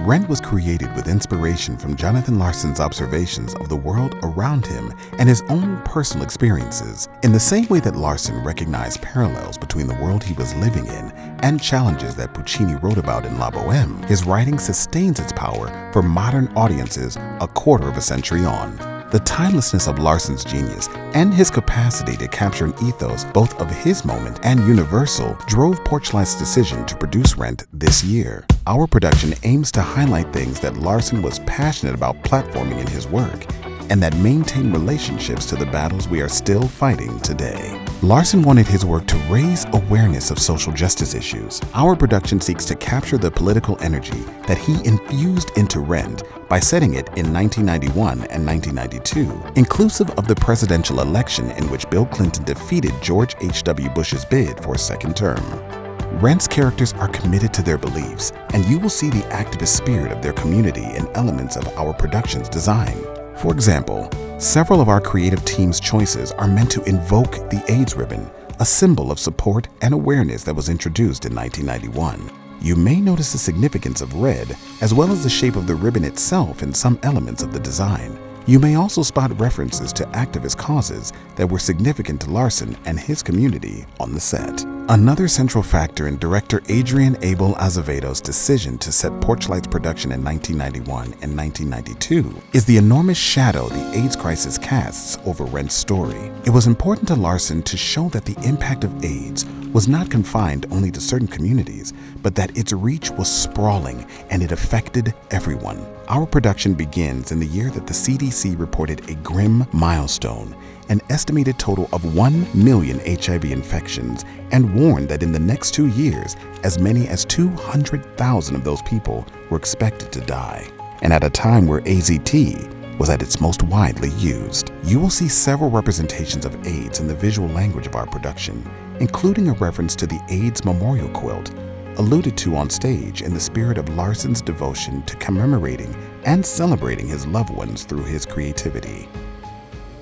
Rent was created with inspiration from Jonathan Larson's observations of the world around him and his own personal experiences. In the same way that Larson recognized parallels between the world he was living in and challenges that Puccini wrote about in La Bohème, his writing sustains its power for modern audiences a quarter of a century on. The timelessness of Larson's genius and his capacity to capture an ethos both of his moment and universal drove Porchlight's decision to produce Rent this year. Our production aims to highlight things that Larson was passionate about platforming in his work and that maintain relationships to the battles we are still fighting today. Larson wanted his work to raise awareness of social justice issues. Our production seeks to capture the political energy that he infused into Rent by setting it in 1991 and 1992, inclusive of the presidential election in which Bill Clinton defeated George H.W. Bush's bid for a second term. Rent's characters are committed to their beliefs, and you will see the activist spirit of their community in elements of our production's design. For example, several of our creative team's choices are meant to invoke the AIDS ribbon, a symbol of support and awareness that was introduced in 1991. You may notice the significance of red, as well as the shape of the ribbon itself in some elements of the design. You may also spot references to activist causes that were significant to Larson and his community on the set. Another central factor in director Adrian Abel Azevedo's decision to set Porchlight's production in 1991 and 1992 is the enormous shadow the AIDS crisis casts over Rent's story. It was important to Larson to show that the impact of AIDS was not confined only to certain communities, but that its reach was sprawling and it affected everyone. Our production begins in the year that the CDC reported a grim milestone, an estimated total of 1 million HIV infections, and warned that in the next 2 years, as many as 200,000 of those people were expected to die. And at a time where AZT was at its most widely used. You will see several representations of AIDS in the visual language of our production, including a reference to the AIDS memorial quilt, alluded to on stage in the spirit of Larson's devotion to commemorating and celebrating his loved ones through his creativity.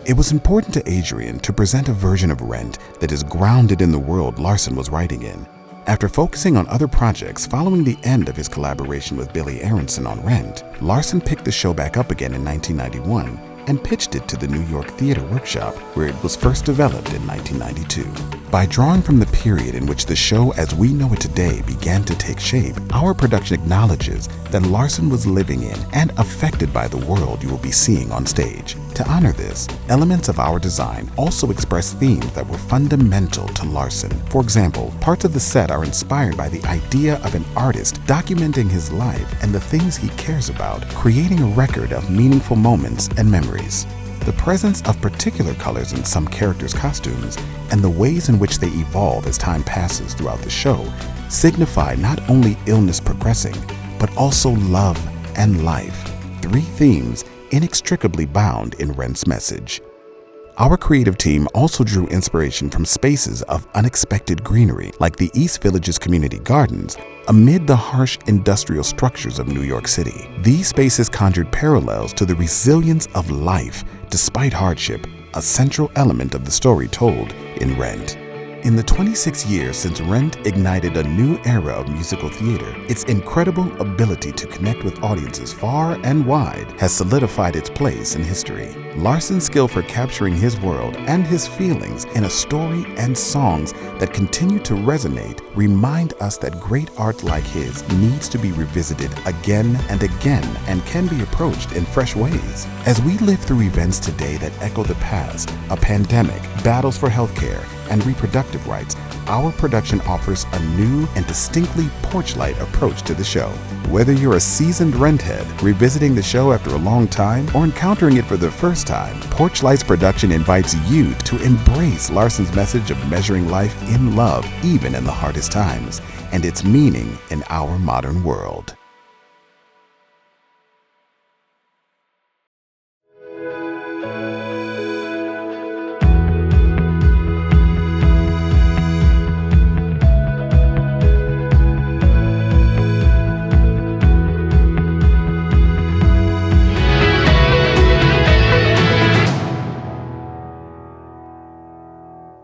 It was important to Adrian to present a version of Rent that is grounded in the world Larson was writing in. After focusing on other projects following the end of his collaboration with Billy Aronson on Rent, Larson picked the show back up again in 1991 and pitched it to the New York Theater Workshop, where it was first developed in 1992. By drawing from the period in which the show as we know it today began to take shape, our production acknowledges that Larson was living in and affected by the world you will be seeing on stage. To honor this, elements of our design also express themes that were fundamental to Larson. For example, parts of the set are inspired by the idea of an artist documenting his life and the things he cares about, creating a record of meaningful moments and memories. The presence of particular colors in some characters' costumes and the ways in which they evolve as time passes throughout the show signify not only illness progressing, but also love and life, 3 themes inextricably bound in Rent's message. Our creative team also drew inspiration from spaces of unexpected greenery, like the East Village's community gardens, amid the harsh industrial structures of New York City. These spaces conjured parallels to the resilience of life despite hardship, a central element of the story told in Rent. In the 26 years since Rent ignited a new era of musical theater, its incredible ability to connect with audiences far and wide has solidified its place in history. Larson's skill for capturing his world and his feelings in a story and songs that continue to resonate remind us that great art like his needs to be revisited again and again and can be approached in fresh ways. As we live through events today that echo the past, a pandemic, battles for healthcare, and reproductive rights, our production offers a new and distinctly Porchlight approach to the show. Whether you're a seasoned Rent head revisiting the show after a long time or encountering it for the first time, Porchlight's production invites you to embrace Larson's message of measuring life in love even in the hardest times and its meaning in our modern world.